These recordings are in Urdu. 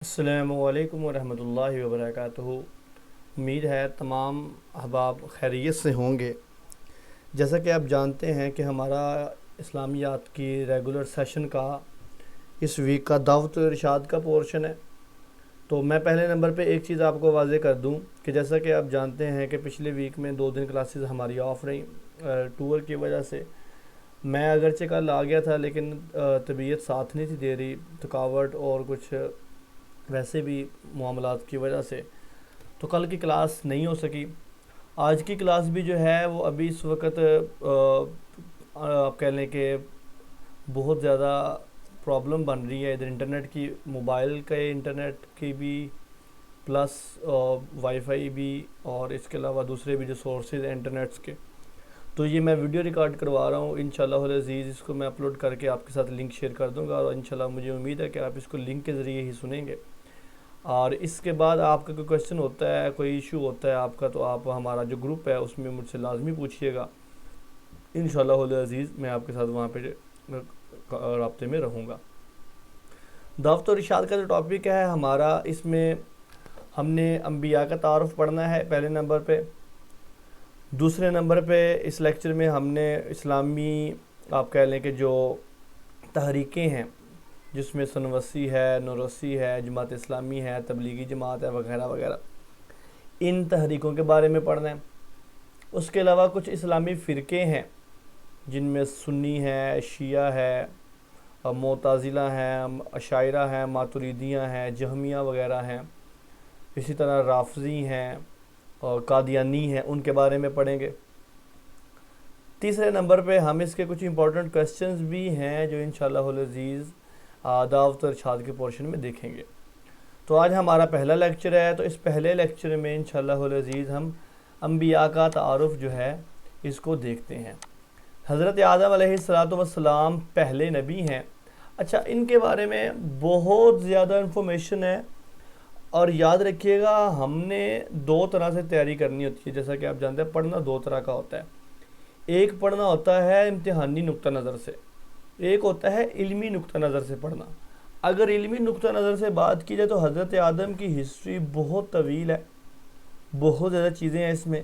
السلام علیکم ورحمۃ اللہ وبرکاتہ۔ امید ہے تمام احباب خیریت سے ہوں گے۔ جیسا کہ آپ جانتے ہیں کہ ہمارا اسلامیات کی ریگولر سیشن کا اس ویک کا دعوت و ارشاد کا پورشن ہے۔ تو میں پہلے نمبر پہ ایک چیز آپ کو واضح کر دوں کہ جیسا کہ آپ جانتے ہیں کہ پچھلے ویک میں 2 دن کلاسز ہماری آف رہیں ٹور کی وجہ سے۔ میں اگرچہ کل آ گیا تھا لیکن طبیعت ساتھ نہیں تھی دے رہی، تھکاوٹ اور کچھ ویسے بھی معاملات کی وجہ سے، تو کل کی کلاس نہیں ہو سکی۔ آج کی کلاس بھی جو ہے وہ ابھی اس وقت آپ کہہ لیں کہ بہت زیادہ پرابلم بن رہی ہے ادھر انٹرنیٹ کی، موبائل کے انٹرنیٹ کی بھی پلس وائی فائی بھی، اور اس کے علاوہ دوسرے بھی جو سورسز ہیں انٹرنیٹس کے۔ تو یہ میں ویڈیو ریکارڈ کروا رہا ہوں، انشاءاللہ العزیز اس کو میں اپلوڈ کر کے آپ کے ساتھ لنک شیئر کر دوں گا، اور انشاءاللہ مجھے امید ہے کہ آپ اس کو لنک کے ذریعے ہی سنیں گے۔ اور اس کے بعد آپ کا کوئی کویشچن ہوتا ہے، کوئی ایشو ہوتا ہے آپ کا، تو آپ ہمارا جو گروپ ہے اس میں مجھ سے لازمی پوچھیے گا، انشاءاللہ العزیز میں آپ کے ساتھ وہاں پہ رابطے میں رہوں گا۔ دعوت و ارشاد کا جو ٹاپک ہے ہمارا، اس میں ہم نے انبیاء کا تعارف پڑھنا ہے پہلے نمبر پہ۔ دوسرے نمبر پہ اس لیکچر میں ہم نے اسلامی آپ کہہ لیں کہ جو تحریکیں ہیں، جس میں سنوسی ہے، نورسی ہے، جماعت اسلامی ہے، تبلیغی جماعت ہے، وغیرہ وغیرہ، ان تحریکوں کے بارے میں پڑھنا ہے۔ اس کے علاوہ کچھ اسلامی فرقے ہیں جن میں سنی ہے، شیعہ ہے، معتزلہ ہیں، اشاعرہ ہیں، ماتریدیہ ہیں، جہمیہ وغیرہ ہیں، اسی طرح رافضی ہیں اور قادیانی ہیں، ان کے بارے میں پڑھیں گے۔ تیسرے نمبر پہ ہم اس کے کچھ امپورٹنٹ کویسچنز بھی ہیں جو انشاءاللہ العزیز دعوت و ارشاد کے پورشن میں دیکھیں گے۔ تو آج ہمارا پہلا لیکچر ہے، تو اس پہلے لیکچر میں انشاءاللہ العزیز ہم انبیاء کا تعارف جو ہے اس کو دیکھتے ہیں۔ حضرت آدم علیہ السلام پہلے نبی ہیں۔ اچھا، ان کے بارے میں بہت زیادہ انفارمیشن ہے، اور یاد رکھیے گا ہم نے 2 طرح سے تیاری کرنی ہوتی ہے۔ جیسا کہ آپ جانتے ہیں پڑھنا 2 طرح کا ہوتا ہے۔ ایک پڑھنا ہوتا ہے امتحانی نقطہ نظر سے، ایک ہوتا ہے علمی نقطہ نظر سے پڑھنا۔ اگر علمی نقطہ نظر سے بات کی جائے تو حضرت آدم کی ہسٹری بہت طویل ہے، بہت زیادہ چیزیں ہیں اس میں،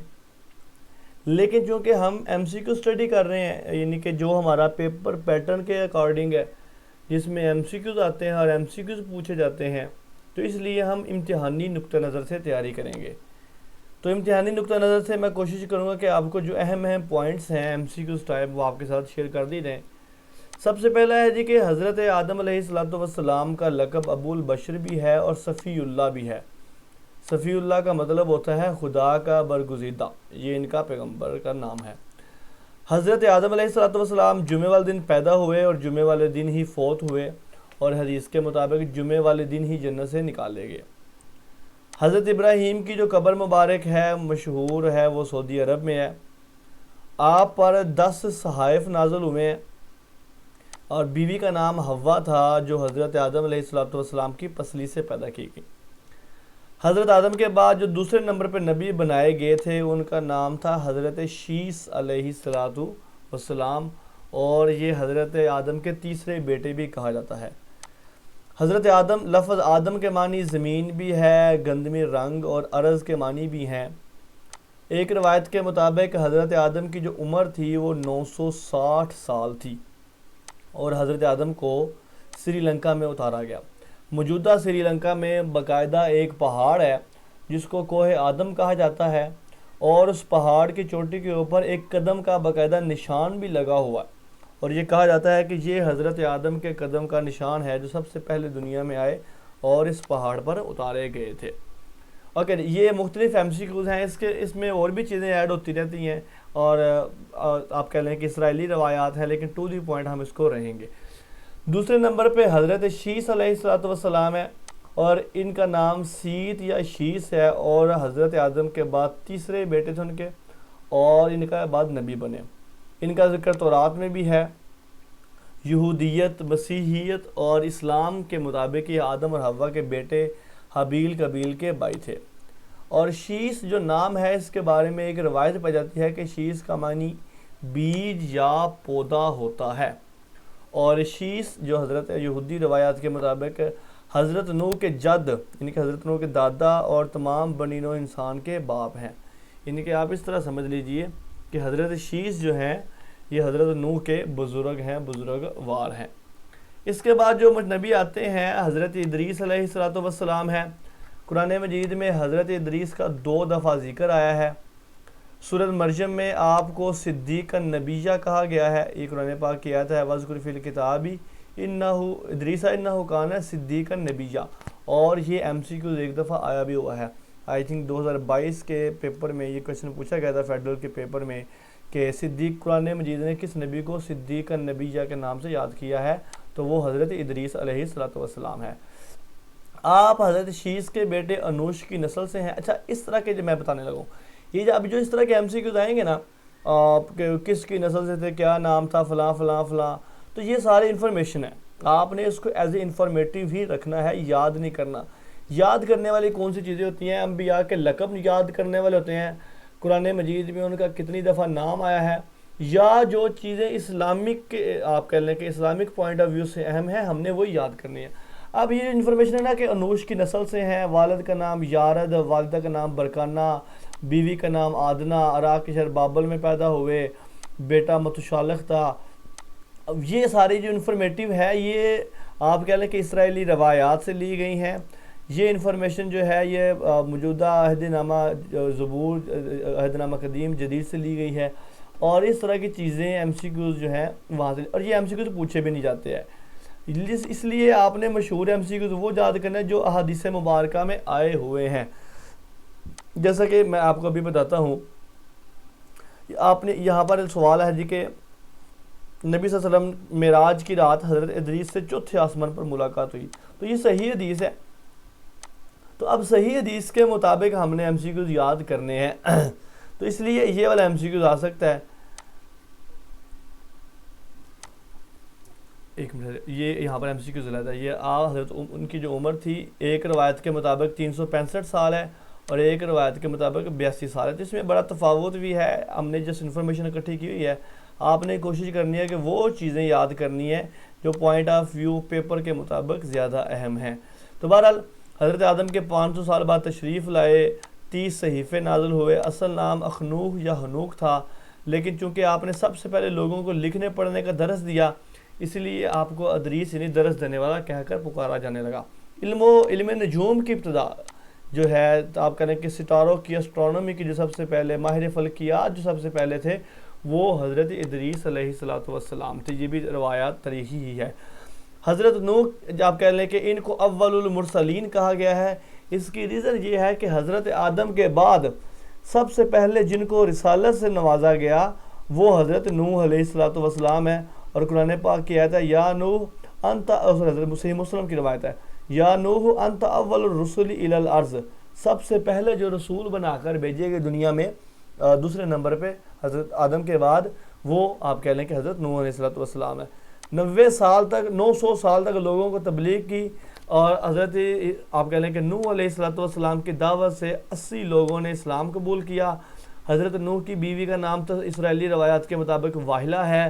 لیکن چونکہ ہم ایم سی کیو اسٹڈی کر رہے ہیں، یعنی کہ جو ہمارا پیپر پیٹرن کے اکارڈنگ ہے، جس میں ایم سی کیوز آتے ہیں اور ایم سی کیوز پوچھے جاتے ہیں، تو اس لیے ہم امتحانی نقطہ نظر سے تیاری کریں گے۔ تو امتحانی نقطہ نظر سے میں کوشش کروں گا کہ آپ کو جو اہم پوائنٹس ہیں ایم سی کیوز ٹائپ وہ آپ کے ساتھ شیئر کر دی جائیں۔ سب سے پہلا ہے جی کہ حضرت آدم علیہ السلام کا لقب ابو البشر بھی ہے اور صفی اللہ بھی ہے۔ صفی اللہ کا مطلب ہوتا ہے خدا کا برگزیدہ، یہ ان کا پیغمبر کا نام ہے۔ حضرت آدم علیہ السلام جمعے والے دن پیدا ہوئے اور جمعے والے دن ہی فوت ہوئے، اور حدیث کے مطابق جمعے والے دن ہی جنت سے نکالے گئے۔ حضرت ابراہیم کی جو قبر مبارک ہے، مشہور ہے، وہ سعودی عرب میں ہے۔ آپ پر 10 صحائف نازل ہوئے ہیں، اور بیوی کا نام حوا تھا جو حضرت آدم علیہ السلام کی پسلی سے پیدا کی گئی۔ حضرت آدم کے بعد جو دوسرے نمبر پہ نبی بنائے گئے تھے ان کا نام تھا حضرت شیس علیہ السلام، اور یہ حضرت آدم کے تیسرے بیٹے بھی کہا جاتا ہے۔ حضرت آدم، لفظ آدم کے معنی زمین بھی ہے، گندمی رنگ، اور ارض کے معنی بھی ہیں۔ ایک روایت کے مطابق حضرت آدم کی جو عمر تھی وہ 960 سال تھی، اور حضرت آدم کو سری لنکا میں اتارا گیا۔ موجودہ سری لنکا میں باقاعدہ ایک پہاڑ ہے جس کو کوہ آدم کہا جاتا ہے، اور اس پہاڑ کی چوٹی کے اوپر ایک قدم کا باقاعدہ نشان بھی لگا ہوا ہے، اور یہ کہا جاتا ہے کہ یہ حضرت آدم کے قدم کا نشان ہے جو سب سے پہلے دنیا میں آئے اور اس پہاڑ پر اتارے گئے تھے۔ اوکے، یہ مختلف ایم سی کیوز ہیں، اس میں اور بھی چیزیں ایڈ ہوتی رہتی ہیں، اور آپ کہہ لیں کہ اسرائیلی روایات ہیں، لیکن ٹو دی پوائنٹ ہم اس کو رہیں گے۔ دوسرے نمبر پہ حضرت شیس علیہ السلام ہے، اور ان کا نام سیت یا شیس ہے، اور حضرت آدم کے بعد تیسرے بیٹے تھے ان کے، اور ان کا بعد نبی بنے۔ ان کا ذکر تورات میں بھی ہے۔ یہودیت، مسیحیت اور اسلام کے مطابق یہ آدم اور حوا کے بیٹے حابیل قبیل کے بھائی تھے۔ اور شیس جو نام ہے اس کے بارے میں ایک روایت پائی جاتی ہے کہ شیس کا معنی بیج یا پودا ہوتا ہے، اور شیس جو حضرت یہودی روایات کے مطابق حضرت نوح کے جد یعنی کہ حضرت نوح کے دادا اور تمام بنی نوح انسان کے باپ ہیں. یعنی کہ آپ اس طرح سمجھ لیجئے کہ حضرت شیس جو ہیں یہ حضرت نوح کے بزرگ ہیں، بزرگوار ہیں. اس کے بعد جو نبی آتے ہیں حضرت ادریس علیہ السلام ہے. قرآن مجید میں حضرت ادریس کا 2 دفعہ ذکر آیا ہے. سورۃ مریم میں آپ کو صدیق النبیہ کہا گیا ہے. یہ قرآن پاک کی آیت ہے وَاذْكُرْ فِي الْكِتَابِ ادریس انہ کان صدیق النبیہ. اور یہ MCQ ایک دفعہ آیا بھی ہوا ہے. آئی تھنک 2022 کے پیپر میں یہ کویشچن پوچھا گیا تھا فیڈرل کے پیپر میں کہ صدیق قرآن مجید نے کس نبی کو صدیق النبیہ کے نام سے یاد کیا ہے، تو وہ حضرت ادریس علیہ السلام ہے. آپ حضرت شیس کے بیٹے انوش کی نسل سے ہیں. اچھا اس طرح کے جو میں بتانے لگوں، یہ اب جو اس طرح کے MCQs آئیں گے نا کہ کس کی نسل سے تھے، کیا نام تھا، فلاں فلاں فلاں، تو یہ سارے انفارمیشن ہے. آپ نے اس کو ایز اے انفارمیٹیو ہی رکھنا ہے، یاد نہیں کرنا. یاد کرنے والی کون سی چیزیں ہوتی ہیں؟ انبیاء کے لقب یاد کرنے والے ہوتے ہیں، قرآن مجید میں ان کا کتنی دفعہ نام آیا ہے، یا جو چیزیں اسلامک آپ کہہ لیں کہ اسلامک پوائنٹ آف ویو سے اہم ہیں ہم نے وہ یاد کرنی ہے. اب یہ انفارمیشن ہے نا کہ انوش کی نسل سے ہیں، والد کا نام یارد، والدہ کا نام برکانہ، بیوی کا نام آدنا، عراق کے شہر بابل میں پیدا ہوئے، بیٹا متشالخ تھا. اب یہ ساری جو انفارمیٹیو ہے یہ آپ کہہ لیں کہ اسرائیلی روایات سے لی گئی ہیں. یہ انفارمیشن جو ہے یہ موجودہ عہد نامہ زبور، عہد نامہ قدیم جدید سے لی گئی ہے. اور اس طرح کی چیزیں MCQs جو ہیں وہاں سے، اور یہ MCQs پوچھے بھی نہیں جاتے ہیں. اس لیے آپ نے مشہور MCQs وہ یاد کرنا ہے جو احادیث مبارکہ میں آئے ہوئے ہیں. جیسا کہ میں آپ کو ابھی بتاتا ہوں، آپ نے یہاں پر سوال ہے جی کہ نبی صلی اللہ علیہ وسلم معراج کی رات حضرت ادریس سے چوتھے آسمان پر ملاقات ہوئی، تو یہ صحیح حدیث ہے. تو اب صحیح حدیث کے مطابق ہم نے MCQs یاد کرنے ہیں تو اس لیے یہ والا MCQs آ سکتا ہے. ایک منٹ، یہ یہاں پر MCQs لیتا ہے. یہ حضرت ان کی جو عمر تھی ایک روایت کے مطابق 365 سال ہے اور ایک روایت کے مطابق 82 سال ہے. تو اس میں بڑا تفاوت بھی ہے. ہم نے جس انفارمیشن اکٹھی کی ہوئی ہے آپ نے کوشش کرنی ہے کہ وہ چیزیں یاد کرنی ہے جو پوائنٹ آف ویو پیپر کے مطابق زیادہ اہم ہیں. تو بہرحال حضرت آدم کے 500 سال بعد تشریف لائے، 30 صحیفے نازل ہوئے. اصل نام اخنوخ یا ہنوک تھا، لیکن چونکہ آپ نے سب سے پہلے لوگوں کو لکھنے پڑھنے کا درس دیا اس لیے آپ کو ادریس یعنی درس دینے والا کہہ کر پکارا جانے لگا. علم نجوم کی ابتدا جو ہے آپ کہنے کہ ستاروں کی اسٹرانومی کی جو سب سے پہلے ماہر فلکیات جو سب سے پہلے تھے وہ حضرت ادریس علیہ السلام تھے. یہ بھی روایات تاریخی ہی ہے. حضرت نوح آپ کہہ لیں کہ ان کو اول المرسلین کہا گیا ہے. اس کی ریزن یہ ہے کہ حضرت آدم کے بعد سب سے پہلے جن کو رسالت سے نوازا گیا وہ حضرت نوح علیہ السلام ہے. اور قرآن پاک کی آیت ہے یا نوح انت، حضرت صحیح مسلم کی روایت ہے یا نوح انت اول الرسل الی الارض. سب سے پہلے جو رسول بنا کر بھیجے گئے دنیا میں دوسرے نمبر پہ حضرت آدم کے بعد وہ آپ کہہ لیں کہ حضرت نوح علیہ السلام ہے. 900 سال تک لوگوں کو تبلیغ کی اور حضرت آپ کہہ لیں کہ نوح علیہ السلام کی دعوت سے 80 لوگوں نے اسلام قبول کیا. حضرت نوح کی بیوی کا نام تو اسرائیلی روایات کے مطابق واحلہ ہے.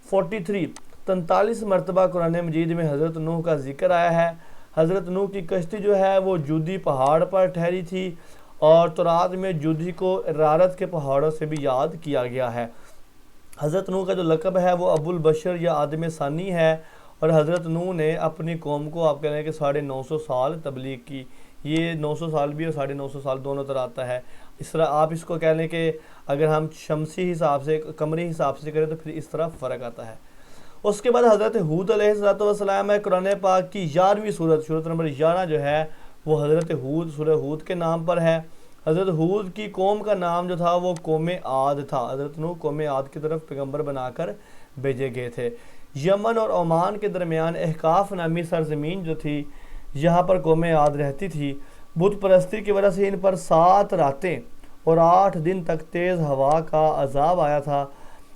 43 مرتبہ قرآن مجید میں حضرت نوح کا ذکر آیا ہے. حضرت نوح کی کشتی جو ہے وہ جودی پہاڑ پر ٹھہری تھی اور تورات میں جودی کو ارارت کے پہاڑوں سے بھی یاد کیا گیا ہے. حضرت نوح کا جو لقب ہے وہ ابو البشر یا آدم ثانی ہے اور حضرت نوح نے اپنی قوم کو آپ کہہ رہے ہیں کہ 950 سال تبلیغ کی. یہ 900 سال بھی اور 950 سال دونوں طرح آتا ہے. اس طرح آپ اس کو کہہ لیں کہ اگر ہم شمسی حساب سے قمری حساب سے کریں تو پھر اس طرح فرق آتا ہے. اس کے بعد حضرت ہود علیہ السلام ہے. قرآن پاک کی 11ویں سورت نمبر 11 جو ہے وہ حضرت ہود سورہ ہود کے نام پر ہے. حضرت ہود کی قوم کا نام جو تھا وہ قوم عاد تھا. حضرت نوح قوم عاد کی طرف پیغمبر بنا کر بھیجے گئے تھے. یمن اور عمان کے درمیان احقاف نامی سرزمین جو تھی یہاں پر قوم عاد رہتی تھی. بت پرستی کی وجہ سے ان پر 7 راتیں اور 8 دن تک تیز ہوا کا عذاب آیا تھا.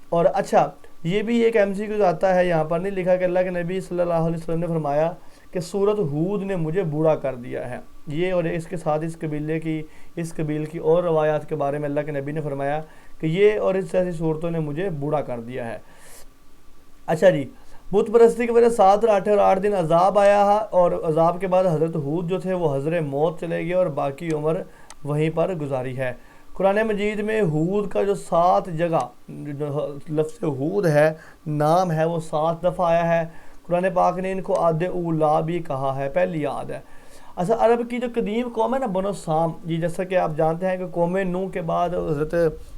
اور اچھا یہ بھی ایک MCQ آتا ہے، یہاں پر نہیں لکھا کہ اللہ کے نبی صلی اللہ علیہ وسلم نے فرمایا کہ سورت ہود نے مجھے بوڑھا کر دیا ہے. یہ اور اس کے ساتھ اس قبیل کی اور روایات کے بارے میں اللہ کے نبی نے فرمایا کہ یہ اور اس ایسی صورتوں نے مجھے بوڑھا کر دیا ہے. اچھا جی، بت پرستی کی وجہ 7 راتیں اور 8 دن عذاب آیا ہے، اور عذاب کے بعد حضرت ہود جو تھے وہ حضر موت چلے گئے اور باقی عمر وہیں پر گزاری ہے۔ قرآن مجید میں ہود کا جو 7 جگہ لفظ ہود ہے نام ہے وہ 7 دفعہ آیا ہے۔ قرآن پاک نے ان کو عاد اولا بھی کہا ہے، پہلی عاد ہے۔ اچھا، عرب کی جو قدیم قوم ہے نا بنو سام، یہ جیسا کہ آپ جانتے ہیں کہ قوم نوح کے بعد حضرت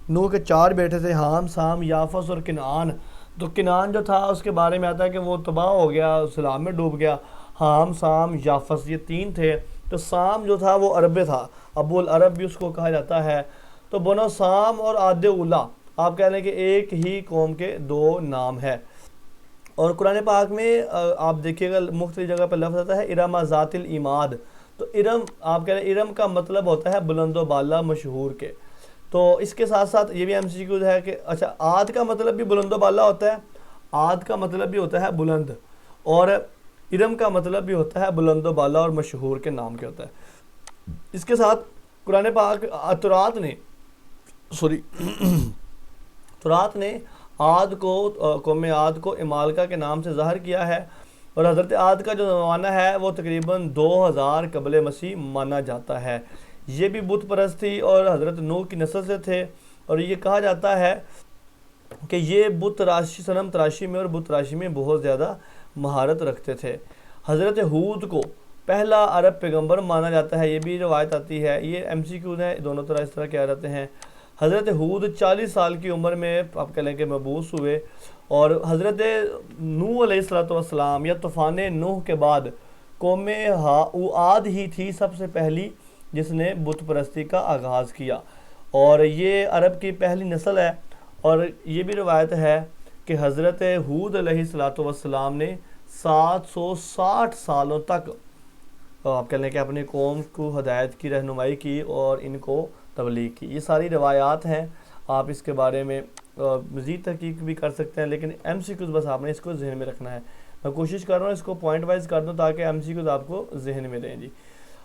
نوح کے 4 بیٹے تھے، حام، سام، یافس اور کنعان۔ تو کنعان جو تھا اس کے بارے میں آتا ہے کہ وہ تباہ ہو گیا، سیلاب میں ڈوب گیا۔ حام، سام، یافس یہ 3 تھے۔ تو سام جو تھا وہ عرب تھا، ابو العرب بھی اس کو کہا جاتا ہے۔ تو بنو سام اور عاد اولا آپ کہہ لیں کہ ایک ہی قوم کے 2 نام ہے۔ اور قرآن پاک میں آپ دیکھیے گا مختلف جگہ پہ لفظ آتا ہے ارم ذات العماد۔ تو ارم آپ کہہ رہے ہیں ارم کا مطلب ہوتا ہے بلند و بالا، مشہور کے۔ تو اس کے ساتھ ساتھ یہ بھی ایم سی کیو ہے کہ اچھا عاد کا مطلب بھی بلند و بالا ہوتا ہے، عاد کا مطلب بھی ہوتا ہے بلند، اور ارم کا مطلب بھی ہوتا ہے بلند و بالا اور مشہور کے نام کے ہوتا ہے۔ اس کے ساتھ قرآن پاک تورات نے عاد کو، قوم عاد کو عمالقہ کے نام سے ظاہر کیا ہے، اور حضرت عاد کا جو زمانہ ہے وہ تقریباً 2000 قبل مسیح مانا جاتا ہے۔ یہ بھی بت پرست تھی اور حضرت نوح کی نسل سے تھے، اور یہ کہا جاتا ہے کہ یہ بت تراشی، صنم تراشی میں اور بت تراشی میں بہت زیادہ مہارت رکھتے تھے۔ حضرت ہود کو پہلا عرب پیغمبر مانا جاتا ہے، یہ بھی روایت آتی ہے۔ یہ ایم سی کیو ہے، دونوں طرح اس طرح کہہ رہتے ہیں۔ حضرت ہود 40 سال کی عمر میں آپ کہہ لیں کہ مبعوث ہوئے، اور حضرت نوح علیہ السلام یا طوفان نوح کے بعد قوم عاد ہی تھی سب سے پہلی جس نے بت پرستی کا آغاز کیا، اور یہ عرب کی پہلی نسل ہے۔ اور یہ بھی روایت ہے کہ حضرت ہود علیہ السلام نے 760 سالوں تک آپ کہہ لیں کہ اپنی قوم کو ہدایت کی رہنمائی کی اور ان کو تبلیغ کی۔ یہ ساری روایات ہیں، آپ اس کے بارے میں مزید تحقیق بھی کر سکتے ہیں، لیکن ایم سی کیوز بس آپ نے اس کو ذہن میں رکھنا ہے۔ میں کوشش کر رہا ہوں اس کو پوائنٹ وائز کر دوں تاکہ ایم سی کیوز آپ کو ذہن میں رہیں جی۔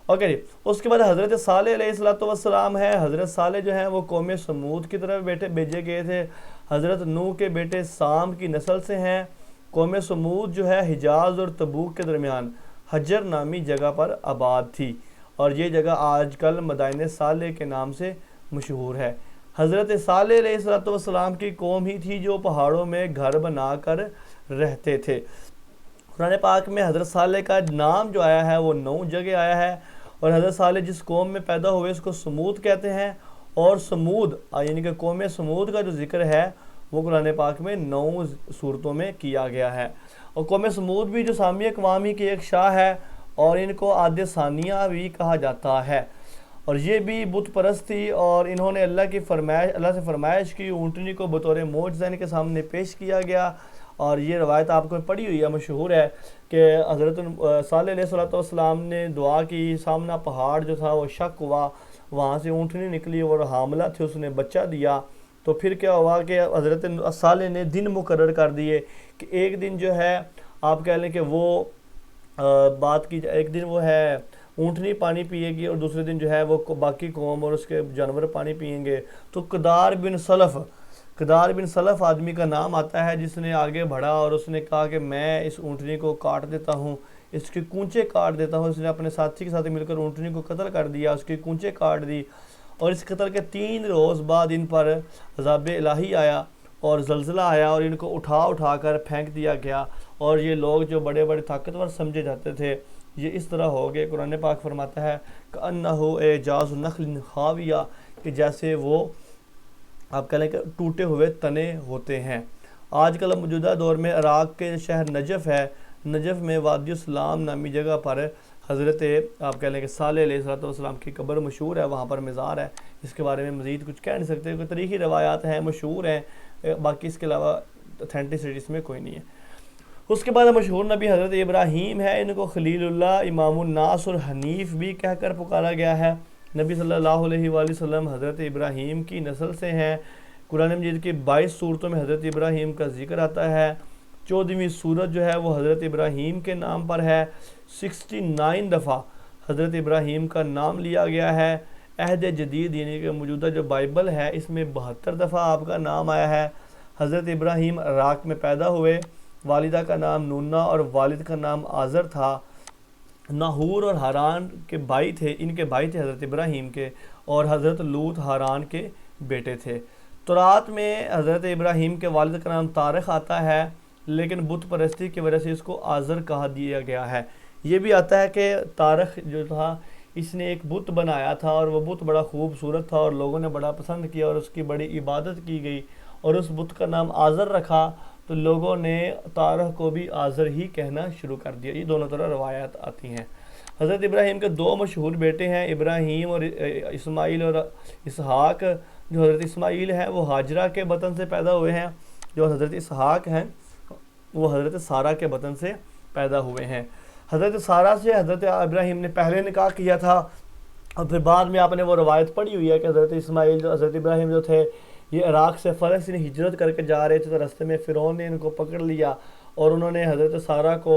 اوکے جی، اس کے بعد حضرت صالح علیہ السلام ہے۔ حضرت صالح جو ہیں وہ قوم سمود کی طرف بھیجے گئے تھے۔ حضرت نوح کے بیٹے سام کی نسل سے ہیں۔ قوم سمود جو ہے حجاز اور تبوک کے درمیان حجر نامی جگہ پر آباد تھی، اور یہ جگہ آج کل مدائن صالح کے نام سے مشہور ہے۔ حضرت صالح علیہ السلام کی قوم ہی تھی جو پہاڑوں میں گھر بنا کر رہتے تھے۔ قرآن پاک میں حضرت صالح کا نام جو آیا ہے وہ 9 جگہ آیا ہے، اور حضرت صالح جس قوم میں پیدا ہوئے اس کو سمود کہتے ہیں، اور سمود یعنی کہ قوم سمود کا جو ذکر ہے وہ قرآن پاک میں 9 صورتوں میں کیا گیا ہے۔ اور قوم سمود بھی جو سامی اقوام ہی کی ایک شاہ ہے، اور ان کو عاد ثانیہ بھی کہا جاتا ہے، اور یہ بھی بت پرست تھی، اور انہوں نے اللہ سے فرمائش کی، اونٹنی کو بطور معجزہ ان کے سامنے پیش کیا گیا۔ اور یہ روایت آپ کو پڑھی ہوئی ہے، مشہور ہے کہ حضرت صالح علیہ السلام نے دعا کی، سامنا پہاڑ جو تھا وہ شک ہوا، وہاں سے اونٹنی نکلی اور حاملہ تھے، اس نے بچہ دیا۔ تو پھر کیا ہوا کہ حضرت صالح نے دن مقرر کر دیے کہ ایک دن جو ہے آپ کہہ لیں کہ وہ بات کی ایک دن وہ ہے اونٹنی پانی پیے گی، اور دوسرے دن جو ہے وہ باقی قوم اور اس کے جانور پانی پئیں گے۔ تو قدار بن سلف آدمی کا نام آتا ہے جس نے آگے بڑھا اور اس نے کہا کہ میں اس اونٹنی کو کاٹ دیتا ہوں، اس کی کونچے کاٹ دیتا ہوں۔ اس نے اپنے ساتھی کے ساتھ مل کر اونٹنی کو قتل کر دیا، اس کی کونچے کاٹ دی، اور اس قتل کے 3 روز بعد ان پر عذاب الہی آیا اور زلزلہ آیا، اور ان کو اٹھا کر پھینک دیا گیا، اور یہ لوگ جو بڑے بڑے طاقتور سمجھے جاتے تھے یہ اس طرح ہو گئے۔ قرآن پاک فرماتا ہے کأنہ اعجاز نخل خاویہ، کہ جیسے وہ آپ کہہ لیں کہ ٹوٹے ہوئے تنے ہوتے ہیں۔ آج کل موجودہ دور میں عراق کے شہر نجف ہے، نجف میں وادی السلام نامی جگہ پر حضرت آپ کہہ لیں کہ صالح علیہ السلام کی قبر مشہور ہے، وہاں پر مزار ہے۔ اس کے بارے میں مزید کچھ کہہ نہیں سکتے، کوئی تاریخی روایات ہیں، مشہور ہیں، باقی اس کے علاوہ اتھینٹسٹی اس میں کوئی نہیں ہے۔ اس کے بعد مشہور نبی حضرت ابراہیم ہے، ان کو خلیل اللہ، امام الناس اور حنیف بھی کہہ کر پکارا گیا ہے۔ نبی صلی اللہ علیہ وآلہ وسلم حضرت ابراہیم کی نسل سے ہیں۔ قرآن مجید کی 22 صورتوں میں حضرت ابراہیم کا ذکر آتا ہے۔ 14ویں صورت جو ہے وہ حضرت ابراہیم کے نام پر ہے۔ 69 دفعہ حضرت ابراہیم کا نام لیا گیا ہے۔ عہد جدید یعنی کہ موجودہ جو بائبل ہے اس میں 72 دفعہ آپ کا نام آیا ہے۔ حضرت ابراہیم عراق میں پیدا ہوئے، والدہ کا نام نونا اور والد کا نام آزر تھا۔ ناہور اور ہاران کے بھائی تھے، ان کے بھائی تھے حضرت ابراہیم کے، اور حضرت لوط ہاران کے بیٹے تھے۔ تورات میں حضرت ابراہیم کے والد کا نام تارخ آتا ہے، لیکن بت پرستی کی وجہ سے اس کو آزر کہا دیا گیا ہے۔ یہ بھی آتا ہے کہ تارخ جو تھا اس نے ایک بت بنایا تھا، اور وہ بت بڑا خوبصورت تھا اور لوگوں نے بڑا پسند کیا اور اس کی بڑی عبادت کی گئی، اور اس بت کا نام آزر رکھا، تو لوگوں نے تارخ کو بھی آزر ہی کہنا شروع کر دیا۔ یہ دونوں طرح روایات آتی ہیں۔ حضرت ابراہیم کے دو مشہور بیٹے ہیں، ابراہیم اور اسماعیل اور اسحاق۔ جو حضرت اسماعیل ہیں وہ ہاجرہ کے بطن سے پیدا ہوئے ہیں، جو حضرت اسحاق ہیں وہ حضرت سارہ کے بطن سے پیدا ہوئے ہیں۔ حضرت سارہ سے حضرت ابراہیم نے پہلے نکاح کیا تھا، اور پھر بعد میں آپ نے وہ روایت پڑھی ہوئی ہے کہ حضرت اسماعیل جو حضرت ابراہیم جو تھے یہ عراق سے فلسطین ہجرت کر کے جا رہے تھے، تو راستے میں فرعون نے ان کو پکڑ لیا اور انہوں نے حضرت سارہ کو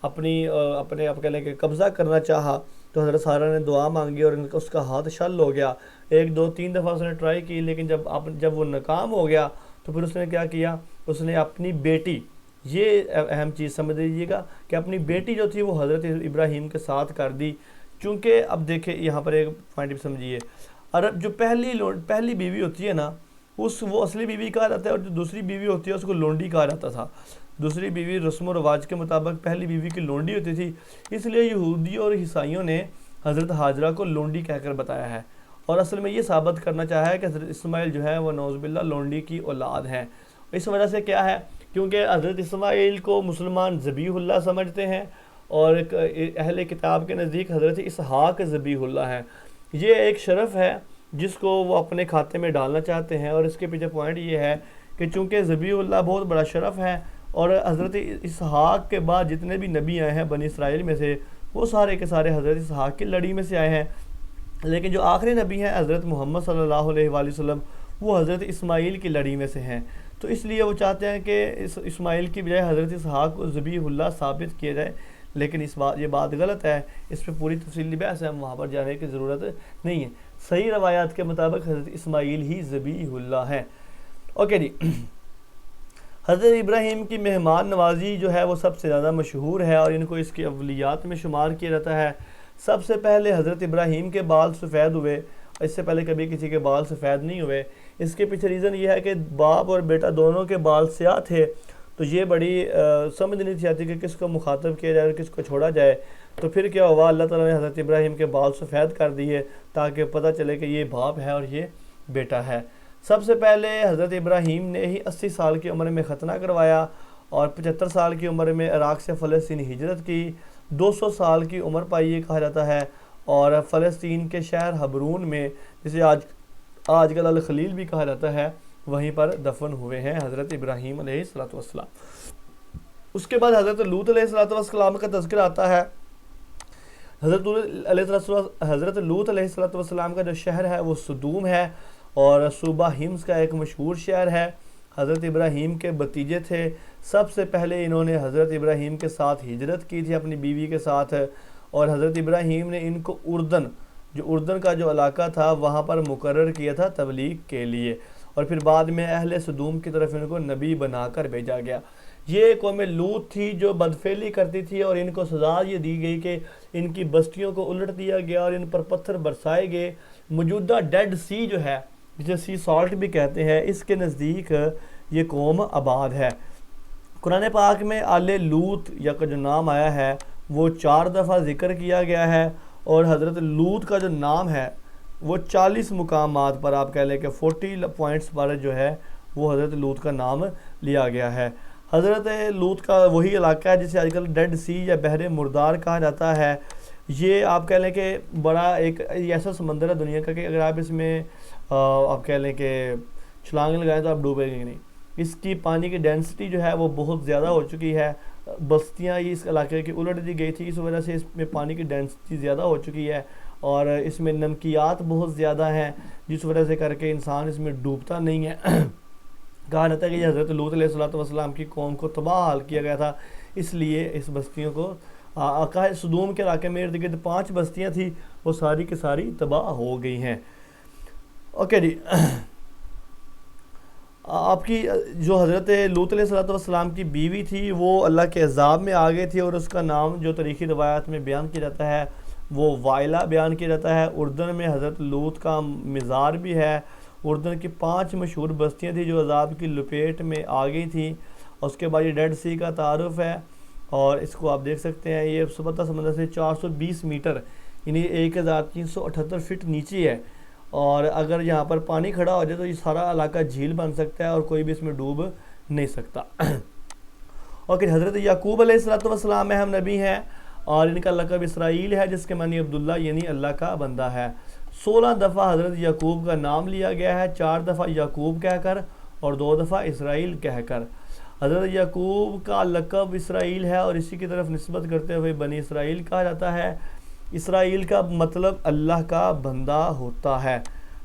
اپنے آپ کہہ لیں کہ قبضہ کرنا چاہا، تو حضرت سارہ نے دعا مانگی اور اس کا ہاتھ شل ہو گیا۔ ایک دو تین دفعہ اس نے ٹرائی کی، لیکن جب وہ ناکام ہو گیا تو پھر اس نے کیا کیا، اس نے اپنی بیٹی، یہ اہم چیز سمجھ لیجیے گا کہ اپنی بیٹی جو تھی وہ حضرت ابراہیم کے ساتھ کر دی۔ چونکہ اب دیکھیں یہاں پر ایک پوائنٹ بھی سمجھیے، عرب جو پہلی بیوی ہوتی ہے نا وہ اصلی بیوی کہا جاتا ہے، اور جو دوسری بیوی ہوتی ہے اس کو لونڈی کہا جاتا تھا۔ دوسری بیوی رسم و رواج کے مطابق پہلی بیوی کی لونڈی ہوتی تھی، اس لیے یہودیوں اور عیسائیوں نے حضرت ہاجرہ کو لونڈی کہہ کر بتایا ہے، اور اصل میں یہ ثابت کرنا چاہا ہے کہ حضرت اسماعیل جو ہے وہ نعوذ باللہ لونڈی کی اولاد ہیں۔ اس وجہ سے کیا ہے، کیونکہ حضرت اسماعیل کو مسلمان ذبیح اللہ سمجھتے ہیں، اور اہل کتاب کے نزدیک حضرت اسحاق ذبیح اللہ ہیں۔ یہ ایک شرف ہے جس کو وہ اپنے کھاتے میں ڈالنا چاہتے ہیں، اور اس کے پیچھے پوائنٹ یہ ہے کہ چونکہ ذبیح اللہ بہت بڑا شرف ہے، اور حضرت اسحاق کے بعد جتنے بھی نبی آئے ہیں بنی اسرائیل میں سے وہ سارے کے سارے حضرت اسحاق کی لڑی میں سے آئے ہیں، لیکن جو آخری نبی ہیں حضرت محمد صلی اللہ علیہ وآلہ وسلم وہ حضرت اسماعیل کی لڑی میں سے ہیں، تو اس لیے وہ چاہتے ہیں کہ اسماعیل کی بجائے حضرت اسحاق کو ذبیح اللہ ثابت کیا جائے، لیکن یہ بات غلط ہے، اس پہ پوری تفصیلی بحث ہے، ہم وہاں پر جانے کی ضرورت نہیں ہے۔ صحیح روایات کے مطابق حضرت اسماعیل ہی ذبیح اللہ ہے۔ اوکے جی، حضرت ابراہیم کی مہمان نوازی جو ہے وہ سب سے زیادہ مشہور ہے، اور ان کو اس کی اولیات میں شمار کیا جاتا ہے۔ سب سے پہلے حضرت ابراہیم کے بال سفید ہوئے، اس سے پہلے کبھی کسی کے بال سفید نہیں ہوئے۔ اس کے پیچھے ریزن یہ ہے کہ باپ اور بیٹا دونوں کے بال سیاہ تھے، تو یہ بڑی سمجھ نہیں تھی آتی کہ کس کو مخاطب کیا جائے اور کس کو چھوڑا جائے، تو پھر کیا ہوا، اللہ تعالیٰ نے حضرت ابراہیم کے بال سفید کر دیے تاکہ پتہ چلے کہ یہ باپ ہے اور یہ بیٹا ہے۔ سب سے پہلے حضرت ابراہیم نے ہی 80 سال کی عمر میں ختنہ کروایا، اور 75 سال کی عمر میں عراق سے فلسطین ہجرت کی۔ 200 سال کی عمر پائی یہ کہا جاتا ہے، اور فلسطین کے شہر حبرون میں، جسے آج کل الخلیل بھی کہا جاتا ہے، وہیں پر دفن ہوئے ہیں حضرت ابراہیم علیہ السلام۔ اس کے بعد حضرت لوط علیہ السلام کا تذکرہ آتا ہے۔ حضرت لوط علیہ السلام کا جو شہر ہے وہ صدوم ہے، اور صوبہ حمص کا ایک مشہور شہر ہے۔ حضرت ابراہیم کے بھتیجے تھے، سب سے پہلے انہوں نے حضرت ابراہیم کے ساتھ ہجرت کی تھی اپنی بیوی کے ساتھ، اور حضرت ابراہیم نے ان کو اردن کا جو علاقہ تھا وہاں پر مقرر کیا تھا تبلیغ کے لیے، اور پھر بعد میں اہل صدوم کی طرف ان کو نبی بنا کر بھیجا گیا۔ یہ قوم لوط تھی جو بدفعلی کرتی تھی، اور ان کو سزا یہ دی گئی کہ ان کی بستیوں کو الٹ دیا گیا اور ان پر پتھر برسائے گئے۔ موجودہ ڈیڈ سی جو ہے، جسے سی سالٹ بھی کہتے ہیں، اس کے نزدیک یہ قوم آباد ہے۔ قرآن پاک میں آل لوط یا کا جو نام آیا ہے وہ 4 دفعہ ذکر کیا گیا ہے، اور حضرت لوط کا جو نام ہے وہ 40 مقامات پر، آپ کہہ لیں کہ 40 پوائنٹس پر جو ہے وہ حضرت لوط کا نام لیا گیا ہے۔ حضرت لوط کا وہی علاقہ ہے جسے آج کل ڈیڈ سی یا بحر مردار کہا جاتا ہے۔ یہ آپ کہہ لیں کہ بڑا ایک ایسا سمندر ہے دنیا کا کہ اگر آپ اس میں آپ کہہ لیں کہ چھلانگ لگائیں تو آپ ڈوبیں گے نہیں۔ اس کی پانی کی ڈینسٹی جو ہے وہ بہت زیادہ ہو چکی ہے، بستیاں اس علاقے کی الٹ دی گئی تھی، اس وجہ سے اس میں پانی کی ڈینسٹی زیادہ ہو چکی ہے، اور اس میں نمکیات بہت زیادہ ہیں، جس وجہ سے کر کے انسان اس میں ڈوبتا نہیں ہے۔ کہا جاتا ہے کہ یہ حضرت لوط علیہ السلام کی قوم کو تباہ حال کیا گیا تھا، اس لیے اس بستیوں کو صدوم کے علاقے میں ارد گرد 5 بستیاں تھیں، وہ ساری کی ساری تباہ ہو گئی ہیں۔ اوکے جی، آپ کی جو حضرت لوط علیہ السلام کی بیوی تھی وہ اللہ کے عذاب میں آ گئی تھی، اور اس کا نام جو تاریخی روایات میں بیان کیا جاتا ہے وہ وائلہ بیان کیا جاتا ہے۔ اردن میں حضرت لوط کا مزار بھی ہے۔ اردن کی 5 مشہور بستیاں تھیں جو عذاب کی لپیٹ میں آ گئی تھیں۔ اس کے بعد یہ ڈیڈ سی کا تعارف ہے، اور اس کو آپ دیکھ سکتے ہیں، یہ سبتہ سمندر سے 420 میٹر یعنی 1378 فٹ نیچے ہے، اور اگر یہاں پر پانی کھڑا ہو جائے تو یہ سارا علاقہ جھیل بن سکتا ہے اور کوئی بھی اس میں ڈوب نہیں سکتا۔ اوکے، حضرت یعقوب علیہ السلام اہم نبی ہیں، اور ان کا لقب اسرائیل ہے جس کے معنی عبداللہ یعنی اللہ کا بندہ ہے۔ 16 دفعہ حضرت یعقوب کا نام لیا گیا ہے، 4 دفعہ یعقوب کہہ کر اور 2 دفعہ اسرائیل کہہ کر۔ حضرت یعقوب کا لقب اسرائیل ہے، اور اسی کی طرف نسبت کرتے ہوئے بنی اسرائیل کہا جاتا ہے۔ اسرائیل کا مطلب اللہ کا بندہ ہوتا ہے۔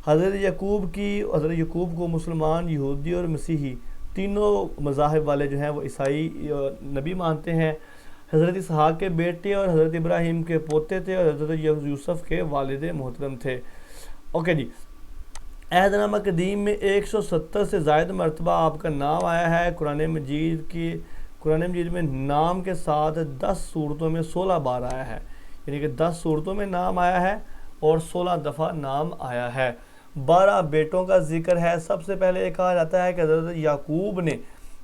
حضرت یعقوب کو مسلمان، یہودی اور مسیحی تینوں مذاہب والے جو ہیں وہ عیسائی نبی مانتے ہیں۔ حضرت اسحاق کے بیٹے اور حضرت ابراہیم کے پوتے تھے، اور حضرت یوسف کے والد محترم تھے۔ اوکے جی، عہد نامہ قدیم میں 170 سے زائد مرتبہ آپ کا نام آیا ہے۔ قرآن مجید میں نام کے ساتھ 10 صورتوں میں 16 بار آیا ہے، یعنی کہ 10 صورتوں میں نام آیا ہے اور 16 دفعہ نام آیا ہے۔ 12 بیٹوں کا ذکر ہے۔ سب سے پہلے یہ کہا جاتا ہے کہ حضرت یعقوب نے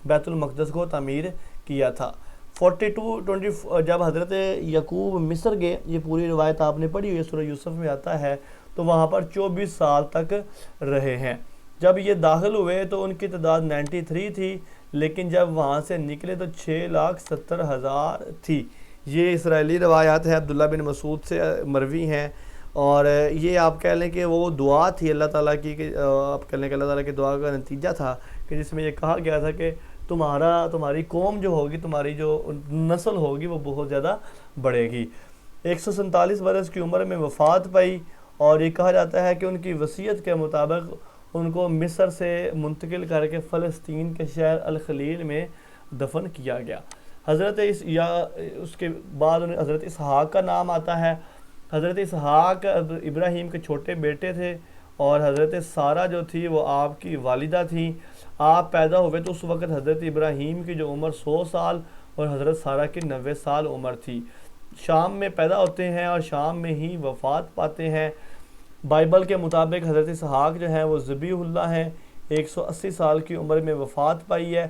بیت المقدس کو تعمیر کیا تھا۔ 42 جب حضرت یعقوب مصر گئے، یہ پوری روایت آپ نے پڑھی ہوئی سورہ یوسف میں آتا ہے، تو وہاں پر 24 سال تک رہے ہیں۔ جب یہ داخل ہوئے تو ان کی تعداد 93 تھی، لیکن جب وہاں سے نکلے تو 6,70,000 تھی۔ یہ اسرائیلی روایات ہیں، عبداللہ بن مسعود سے مروی ہیں، اور یہ آپ کہہ لیں کہ وہ دعا تھی اللہ تعالیٰ کی، کہ آپ کہہ لیں کہ اللہ تعالیٰ کی دعا کا نتیجہ تھا، کہ جس میں یہ کہا گیا تھا کہ تمہاری قوم جو ہوگی، تمہاری جو نسل ہوگی وہ بہت زیادہ بڑھے گی۔ 147 برس کی عمر میں وفات پائی، اور یہ کہا جاتا ہے کہ ان کی وصیت کے مطابق ان کو مصر سے منتقل کر کے فلسطین کے شہر الخلیل میں دفن کیا گیا۔ اس کے بعد حضرت اسحاق کا نام آتا ہے۔ حضرت اسحاق ابراہیم کے چھوٹے بیٹے تھے، اور حضرت سارہ جو تھی وہ آپ کی والدہ تھیں۔ آپ پیدا ہوئے تو اس وقت حضرت ابراہیم کی جو عمر 100 سال اور حضرت سارہ کی 90 سال عمر تھی۔ شام میں پیدا ہوتے ہیں اور شام میں ہی وفات پاتے ہیں۔ بائبل کے مطابق حضرت اسحاق جو ہیں وہ ذبیح اللہ ہیں، 180 سال کی عمر میں وفات پائی ہے۔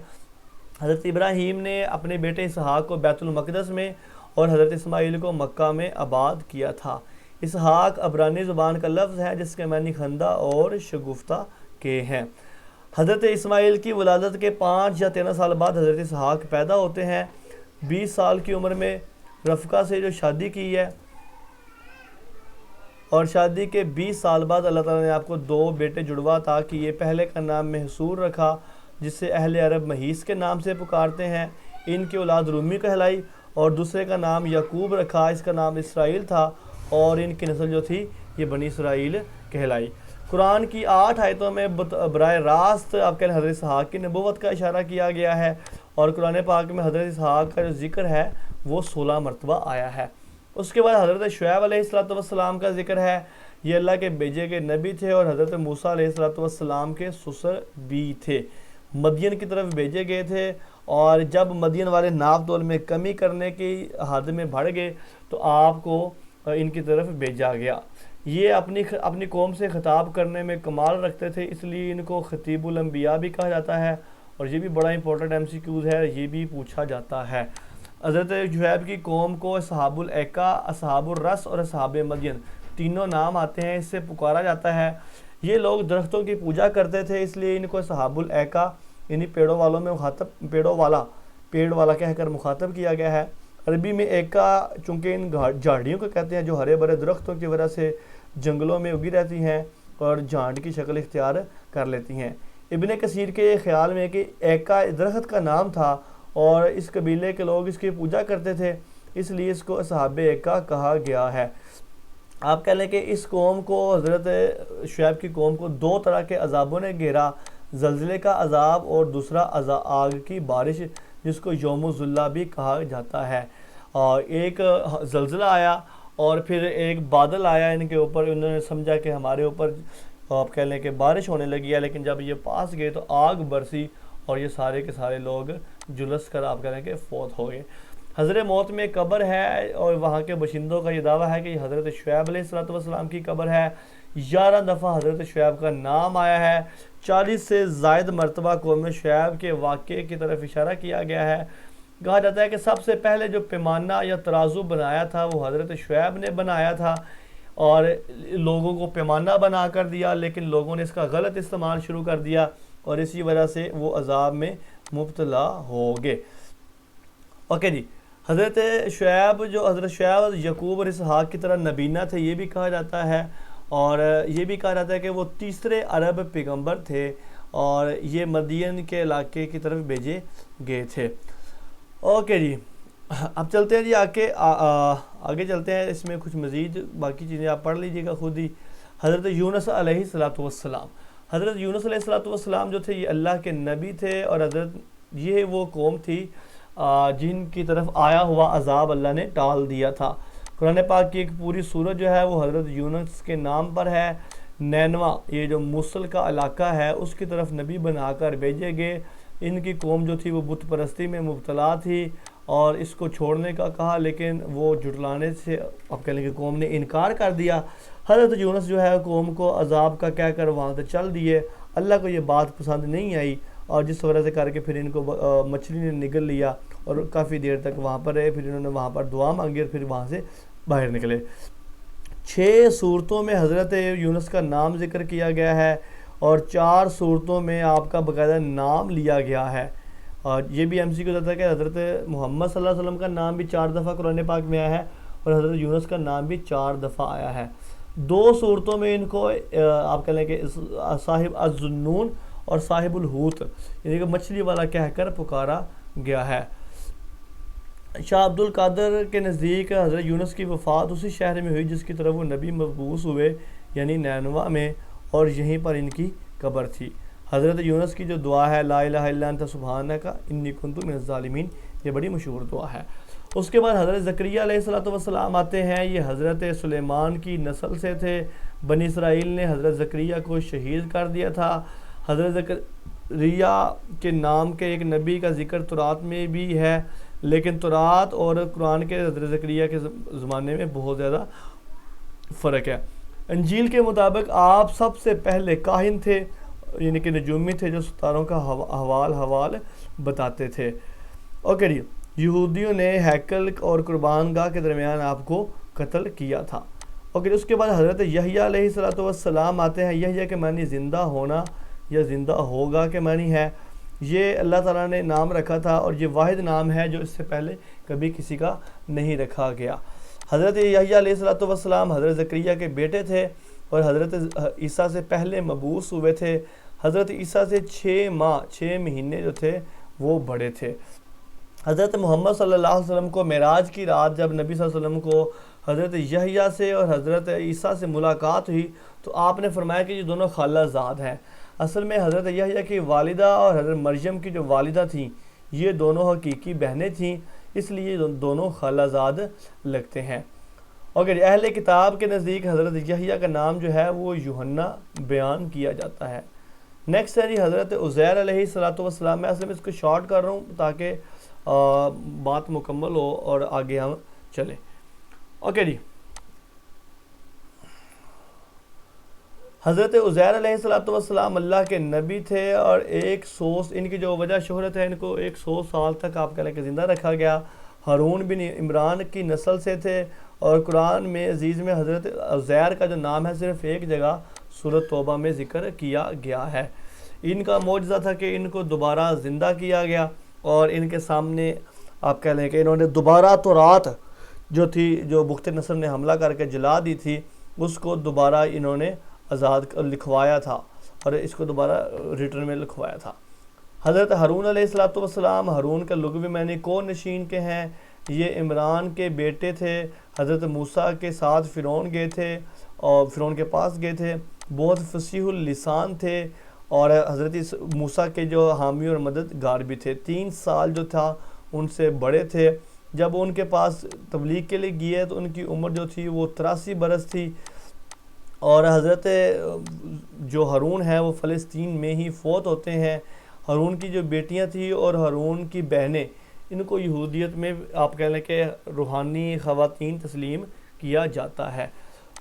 حضرت ابراہیم نے اپنے بیٹے اسحاق کو بیت المقدس میں اور حضرت اسماعیل کو مکہ میں آباد کیا تھا۔ اسحاق عبرانی زبان کا لفظ ہے جس کے معنی خندہ اور شگفتہ کے ہیں۔ حضرت اسماعیل کی ولادت کے 5 یا 13 سال بعد حضرت اسحاق پیدا ہوتے ہیں۔ 20 سال کی عمر میں رفقہ سے جو شادی کی ہے، اور شادی کے 20 سال بعد اللہ تعالیٰ نے آپ کو 2 بیٹے جڑوا عطا کیے۔ پہلے کا نام محسور رکھا، جسے اہل عرب مہیس کے نام سے پکارتے ہیں، ان کی اولاد رومی کہلائی، اور دوسرے کا نام یعقوب رکھا، اس کا نام اسرائیل تھا، اور ان کی نسل جو تھی یہ بنی اسرائیل کہلائی۔ قرآن کی 8 آیتوں میں براہ راست آپ کے حضرت اسحاق کی نبوت کا اشارہ کیا گیا ہے، اور قرآن پاک میں حضرت اسحاق کا جو ذکر ہے وہ 16 مرتبہ آیا ہے۔ اس کے بعد حضرت شعیب علیہ السلام کا ذکر ہے۔ یہ اللہ کے بھیجے گئے نبی تھے، اور حضرت موسیٰ علیہ السلام کے سسر بھی تھے۔ مدین کی طرف بھیجے گئے تھے، اور جب مدین والے ناپ تول میں کمی کرنے کی حد میں بڑھ گئے تو آپ کو ان کی طرف بھیجا گیا۔ یہ اپنی قوم سے خطاب کرنے میں کمال رکھتے تھے، اس لیے ان کو خطیب الانبیاء بھی کہا جاتا ہے، اور یہ بھی بڑا امپورٹنٹ MCQs ہے، یہ بھی پوچھا جاتا ہے۔ حضرت شعیب کی قوم کو اصحاب الایکا، اصحاب الرس اور اصحاب مدین تینوں نام آتے ہیں، اس سے پکارا جاتا ہے۔ یہ لوگ درختوں کی پوجا کرتے تھے، اس لیے ان کو اصحاب الایکا یعنی پیڑوں والا کہہ کر مخاطب کیا گیا ہے۔ عربی میں ایکا چونکہ ان جھاڑیوں کو کہتے ہیں جو ہرے بھرے درختوں کی وجہ سے جنگلوں میں اگی رہتی ہیں اور جھانڈ کی شکل اختیار کر لیتی ہیں۔ ابن کثیر کے خیال میں کہ ایکا درخت کا نام تھا، اور اس قبیلے کے لوگ اس کی پوجا کرتے تھے، اس لیے اس کو اصحاب ایکا کہا گیا ہے۔ آپ کہہ لیں کہ اس قوم کو، حضرت شعیب کی قوم کو 2 طرح کے عذابوں نے گھیرا، زلزلے کا عذاب اور دوسرا آگ کی بارش، جس کو یوم الظلہ بھی کہا جاتا ہے۔ اور ایک زلزلہ آیا اور پھر ایک بادل آیا ان کے اوپر، انہوں نے سمجھا کہ ہمارے اوپر آپ کہہ لیں کہ بارش ہونے لگی ہے، لیکن جب یہ پاس گئے تو آگ برسی اور یہ سارے کے سارے لوگ جلس کر آپ کہہ لیں کہ فوت ہو گئے۔ حضر موت میں قبر ہے اور وہاں کے باشندوں کا یہ دعویٰ ہے کہ یہ حضرت شعیب علیہ السلام کی قبر ہے۔ 11 دفعہ حضرت شعیب کا نام آیا ہے، 40 سے زائد مرتبہ قوم شعیب کے واقعے کی طرف اشارہ کیا گیا ہے۔ کہا جاتا ہے کہ سب سے پہلے جو پیمانہ یا ترازو بنایا تھا وہ حضرت شعیب نے بنایا تھا، اور لوگوں کو پیمانہ بنا کر دیا، لیکن لوگوں نے اس کا غلط استعمال شروع کر دیا اور اسی وجہ سے وہ عذاب میں مبتلا ہو گئے۔ اوکے جی، حضرت شعیب یعقوب اور اسحاق کی طرح نبینہ تھے، یہ بھی کہا جاتا ہے، اور یہ بھی کہا جاتا ہے کہ وہ تیسرے عرب پیغمبر تھے اور یہ مدین کے علاقے کی طرف بھیجے گئے تھے۔ اوکے جی، اب چلتے ہیں جی آگے چلتے ہیں، اس میں کچھ مزید باقی چیزیں آپ پڑھ لیجئے گا خود ہی۔ حضرت یونس علیہ السلام، حضرت یونس علیہ السلام جو تھے یہ اللہ کے نبی تھے، اور یہ وہ قوم تھی جن کی طرف آیا ہوا عذاب اللہ نے ٹال دیا تھا۔ قرآن پاک کی ایک پوری سورت جو ہے وہ حضرت یونس کے نام پر ہے۔ نینوا، یہ جو موصل کا علاقہ ہے، اس کی طرف نبی بنا کر بھیجے گئے۔ ان کی قوم جو تھی وہ بت پرستی میں مبتلا تھی اور اس کو چھوڑنے کا کہا، لیکن وہ جھٹلانے سے اب کہہ لیں کہ قوم نے انکار کر دیا۔ حضرت یونس جو ہے قوم کو عذاب کا کہہ کر وہاں سے چل دیے۔ اللہ کو یہ بات پسند نہیں آئی، اور جس وجہ سے کر کے پھر ان کو مچھلی نے نگل لیا اور کافی دیر تک وہاں پر رہے۔ پھر انہوں نے وہاں پر دعا مانگی اور پھر وہاں سے باہر نکلے۔ 6 صورتوں میں حضرت یونس کا نام ذکر کیا گیا ہے اور 4 صورتوں میں آپ کا باقاعدہ نام لیا گیا ہے۔ اور یہ بھی ایم سی کو ہے کہ حضرت محمد صلی اللہ علیہ وسلم کا نام بھی 4 دفعہ قرآن پاک میں آیا ہے اور حضرت یونس کا نام بھی 4 دفعہ آیا ہے۔ 2 صورتوں میں ان کو آپ کہہ لیں کہ صاحب الذنون اور صاحب الحوت، یعنی کہ مچھلی والا کہہ کر پکارا گیا ہے۔ شاہ عبد القادر کے نزدیک حضرت یونس کی وفات اسی شہر میں ہوئی جس کی طرف وہ نبی مبعوث ہوئے، یعنی نینوا میں، اور یہیں پر ان کی قبر تھی۔ حضرت یونس کی جو دعا ہے لا الہ الا انت سبحانک انی کنت من الظالمین، یہ بڑی مشہور دعا ہے۔ اس کے بعد حضرت زکریا علیہ السلام آتے ہیں۔ یہ حضرت سلیمان کی نسل سے تھے۔ بنی اسرائیل نے حضرت زکریا کو شہید کر دیا تھا۔ حضرت زکریا کے نام کے ایک نبی کا ذکر تورات میں بھی ہے، لیکن تورات اور قرآن کے حضرت زکریا کے زمانے میں بہت زیادہ فرق ہے۔ انجیل کے مطابق آپ سب سے پہلے کاہن تھے، یعنی کہ نجومی تھے جو ستاروں کا حوال بتاتے تھے۔ اوکے جی، یہودیوں نے ہیکل اور قربان گاہ کے درمیان آپ کو قتل کیا تھا۔ اوکے، اس کے بعد حضرت یحییٰ علیہ السلام آتے ہیں۔ یحییٰ کے معنی زندہ ہونا یا زندہ ہوگا کے معنی ہے۔ یہ اللہ تعالیٰ نے نام رکھا تھا اور یہ واحد نام ہے جو اس سے پہلے کبھی کسی کا نہیں رکھا گیا۔ حضرت یحییٰ علیہ السلام حضرت زکریا کے بیٹے تھے اور حضرت عیسیٰ سے پہلے مبعوث ہوئے تھے۔ حضرت عیسیٰ سے 6 مہینے جو تھے وہ بڑے تھے۔ حضرت محمد صلی اللہ علیہ وسلم کو معراج کی رات جب نبی صلی اللہ علیہ وسلم کو حضرت یحییٰ سے اور حضرت عیسیٰ سے ملاقات ہوئی تو آپ نے فرمایا کہ یہ دونوں خالہ زاد ہیں۔ اصل میں حضرت یحییٰ کی والدہ اور حضرت مریم کی جو والدہ تھیں یہ دونوں حقیقی بہنیں تھیں، اس لیے دونوں خالہ زاد لگتے ہیں۔ اوکے، اہل کتاب کے نزدیک حضرت یحییٰ کا نام جو ہے وہ یوحنا بیان کیا جاتا ہے۔ نیکسٹ ہے جی حضرت عزیر علیہ السلام۔ میں اصل میں اس کو شارٹ کر رہا ہوں تاکہ بات مکمل ہو اور آگے ہم چلیں۔ اوکے جی، حضرت عزیر علیہ السلام اللہ کے نبی تھے اور ان کی جو وجہ شہرت ہے، ان کو 100 سال تک آپ کہہ لیں کہ زندہ رکھا گیا۔ ہارون بن عمران کی نسل سے تھے اور قرآن میں عزیز میں حضرت عزیر کا جو نام ہے صرف ایک جگہ سورۃ توبہ میں ذکر کیا گیا ہے۔ ان کا معجزہ تھا کہ ان کو دوبارہ زندہ کیا گیا اور ان کے سامنے آپ کہہ لیں کہ انہوں نے دوبارہ تورات جو تھی، جو بخت نصر نے حملہ کر کے جلا دی تھی، اس کو دوبارہ انہوں نے آزاد لکھوایا تھا اور اس کو دوبارہ ریٹرن میں لکھوایا تھا۔ حضرت ہارون علیہ السلام، ہارون کا لغوی معنی کو نشین کے ہیں۔ یہ عمران کے بیٹے تھے۔ حضرت موسیٰ کے ساتھ فرعون گئے تھے اور فرعون کے پاس گئے تھے، بہت فصیح اللسان تھے اور حضرت موسیٰ کے جو حامی اور مددگار بھی تھے۔ 3 سال جو تھا ان سے بڑے تھے۔ جب ان کے پاس تبلیغ کے لیے گئے تو ان کی عمر جو تھی وہ 83 برس تھی اور حضرت جو ہارون ہے وہ فلسطین میں ہی فوت ہوتے ہیں. ہارون کی جو بیٹیاں تھیں اور ہارون کی بہنیں، ان کو یہودیت میں آپ کہہ لیں کہ روحانی خواتین تسلیم کیا جاتا ہے.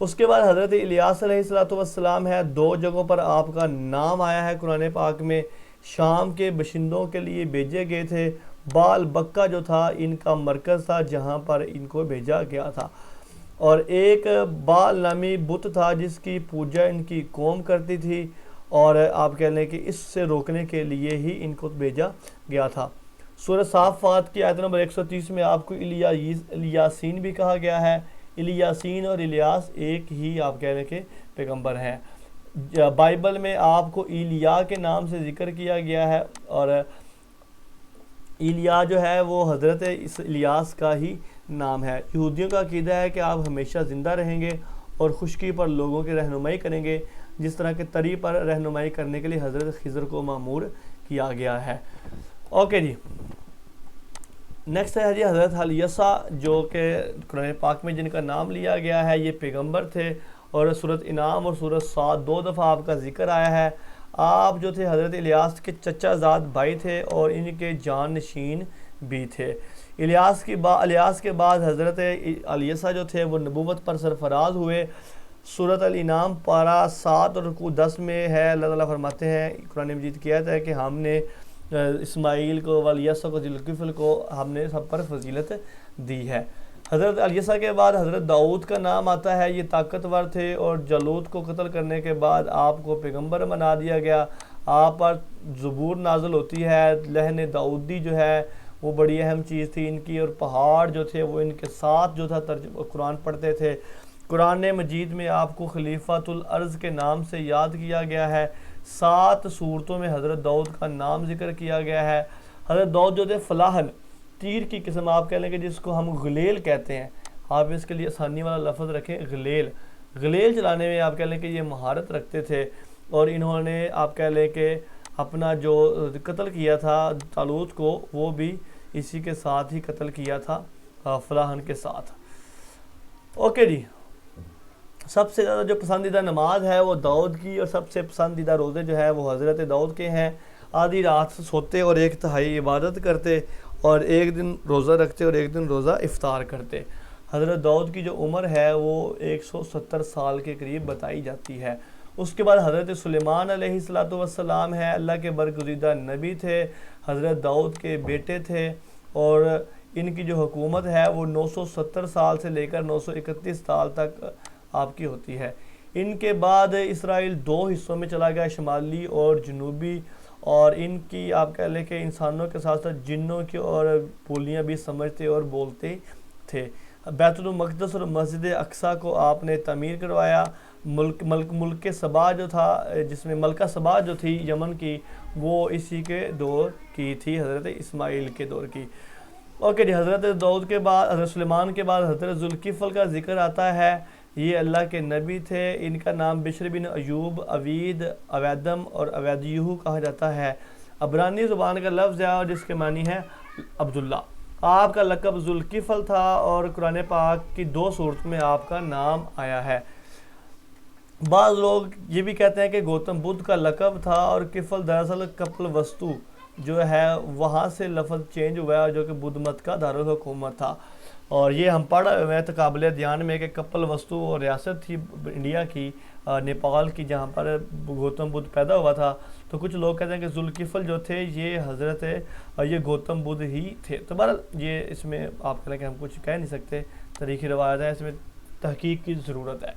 اس کے بعد حضرت الیاس علیہ السلام ہے. 2 جگہوں پر آپ کا نام آیا ہے قرآن پاک میں. شام کے باشندوں کے لیے بھیجے گئے تھے. بال بکہ جو تھا ان کا مرکز تھا جہاں پر ان کو بھیجا گیا تھا. اور ایک بال نامی بت تھا جس کی پوجا ان کی قوم کرتی تھی، اور آپ کہہ لیں کہ اس سے روکنے کے لیے ہی ان کو بھیجا گیا تھا. سورہ صافات کی آیت نمبر 130 میں آپ کو الیاسین بھی کہا گیا ہے. الیاسین اور الیاس ایک ہی آپ کہہ لیں کہ پیغمبر ہیں. بائبل میں آپ کو ایلیا کے نام سے ذکر کیا گیا ہے، اور ایلیا جو ہے وہ حضرت الیاس کا ہی نام ہے. یہودیوں کا عقیدہ ہے کہ آپ ہمیشہ زندہ رہیں گے اور خشکی پر لوگوں کی رہنمائی کریں گے، جس طرح کہ تری پر رہنمائی کرنے کے لیے حضرت خضر کو مأمور کیا گیا ہے. اوکے جی، نیکسٹ ہے جی حضرت الیسا، جو کہ قرآن پاک میں جن کا نام لیا گیا ہے. یہ پیغمبر تھے، اور سورۃ انعام اور سورۃ صاد 2 دفعہ آپ کا ذکر آیا ہے. آپ جو تھے حضرت الیاس کے چچا زاد بھائی تھے اور ان کے جان نشین بھی تھے. الیاس کے بعد حضرت الیسا جو تھے وہ نبوت پر سرفراز ہوئے. سورۃ الانعام پارہ 7 اور رکوع 10 میں ہے، اللہ تعالیٰ فرماتے ہیں، قرآن مجید کہتا ہے کہ ہم نے اسماعیل کو، الیسا کو، ذوالکفل کو ہم نے سب پر فضیلت دی ہے. حضرت الیسا کے بعد حضرت داؤد کا نام آتا ہے. یہ طاقتور تھے، اور جالوت کو قتل کرنے کے بعد آپ کو پیغمبر بنا دیا گیا. آپ پر زبور نازل ہوتی ہے. لہن داؤدی جو ہے وہ بڑی اہم چیز تھی ان کی، اور پہاڑ جو تھے وہ ان کے ساتھ جو تھا قرآن پڑھتے تھے. قرآن مجید میں آپ کو خلیفۃ الارض کے نام سے یاد کیا گیا ہے. 7 سورتوں میں حضرت داؤد کا نام ذکر کیا گیا ہے. حضرت داؤد جو تھے فلاحن، تیر کی قسم آپ کہہ لیں کہ جس کو ہم غلیل کہتے ہیں، آپ اس کے لیے آسانی والا لفظ رکھیں غلیل چلانے میں آپ کہہ لیں کہ یہ مہارت رکھتے تھے. اور انہوں نے آپ کہہ لیں کہ اپنا جو قتل کیا تھا طالوت کو، وہ بھی اسی کے ساتھ ہی قتل کیا تھا، فلاحن کے ساتھ. اوکے جی، سب سے زیادہ جو پسندیدہ نماز ہے وہ داؤد کی، اور سب سے پسندیدہ روزے جو ہے وہ حضرت داؤد کے ہیں. آدھی رات سوتے اور 1/3 عبادت کرتے، اور 1 دن روزہ رکھتے اور 1 دن روزہ افطار کرتے. حضرت داؤد کی جو عمر ہے وہ 170 سال کے قریب بتائی جاتی ہے. اس کے بعد حضرت سلیمان علیہ السلام ہے. اللہ کے برگزیدہ نبی تھے، حضرت داؤد کے بیٹے تھے، اور ان کی جو حکومت ہے وہ 970 سال سے لے کر 931 سال تک آپ کی ہوتی ہے. ان کے بعد اسرائیل 2 حصوں میں چلا گیا، شمالی اور جنوبی، اور ان کی آپ کہہ لیں کہ انسانوں کے ساتھ ساتھ جنوں کی اور بولیاں بھی سمجھتے اور بولتے تھے. بیت المقدس اور مسجد اقصیٰ کو آپ نے تعمیر کروایا. ملک سبا جو تھا، جس میں ملکہ سبا جو تھی یمن کی، وہ اسی کے دور کی تھی، حضرت اسماعیل کے دور کی. اوکے جی، حضرت داؤد کے بعد، حضرت سلیمان کے بعد حضرت ذوالکفل کا ذکر آتا ہے. یہ اللہ کے نبی تھے. ان کا نام بشر بن ایوب، اوید، اویدم اور اویدیہو کہا جاتا ہے. عبرانی زبان کا لفظ ہے اور جس کے معنی ہے عبداللہ. آپ کا لقب ذوالکفل تھا، اور قرآن پاک کی 2 سورت میں آپ کا نام آیا ہے. بعض لوگ یہ بھی کہتے ہیں کہ گوتم بدھ کا لقب تھا، اور کفل دراصل کپل وستو جو ہے وہاں سے لفظ چینج ہوا ہے، جو کہ بدھ مت کا دارالحکومت تھا. اور یہ ہم پڑھ رہے ہیں قابل دھیان میں کہ کپل وستو ریاست تھی انڈیا کی، نیپال کی، جہاں پر گوتم بدھ پیدا ہوا تھا. تو کچھ لوگ کہتے ہیں کہ ذوالکفل جو تھے یہ گوتم بدھ ہی تھے. تو بہرحال یہ اس میں آپ کہیں کہ ہم کچھ کہہ نہیں سکتے، تاریخی روایت ہے، اس میں تحقیق کی ضرورت ہے.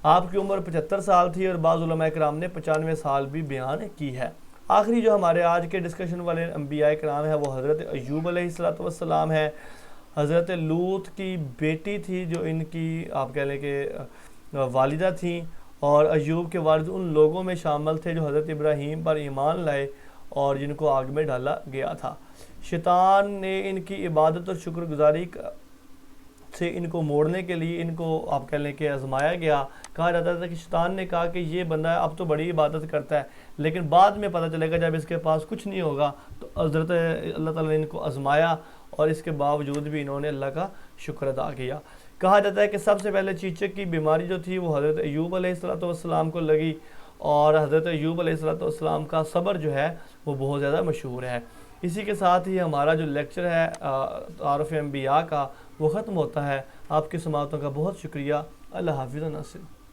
آپ کی عمر 75 سال تھی، اور بعض علماء کرام نے 95 سال بھی بیان کی ہے. آخری جو ہمارے آج کے ڈسکشن والے انبیاء کرام ہیں وہ حضرت ایوب علیہ السلام ہے. حضرت لوط کی بیٹی تھی جو ان کی آپ کہہ لیں کہ والدہ تھیں، اور ایوب کے والد ان لوگوں میں شامل تھے جو حضرت ابراہیم پر ایمان لائے اور جن کو آگ میں ڈالا گیا تھا. شیطان نے ان کی عبادت اور شکر گزاری سے ان کو موڑنے کے لیے ان کو آپ کہہ لیں کہ آزمایا گیا. کہا جاتا تھا کہ شیطان نے کہا کہ یہ بندہ اب تو بڑی عبادت کرتا ہے، لیکن بعد میں پتہ چلے گا جب اس کے پاس کچھ نہیں ہوگا. تو حضرت اللہ تعالیٰ نے ان کو آزمایا، اور اس کے باوجود بھی انہوں نے اللہ کا شکر ادا کیا. کہا جاتا ہے کہ سب سے پہلے چیچک کی بیماری جو تھی وہ حضرت ایوب علیہ السلام کو لگی، اور حضرت ایوب علیہ السلام کا صبر جو ہے وہ بہت زیادہ مشہور ہے۔ اسی کے ساتھ ہی ہمارا جو لیکچر ہے تعارف انبیاء کا وہ ختم ہوتا ہے۔ آپ کی سماعتوں کا بہت شکریہ۔ اللہ حافظ و ناصر۔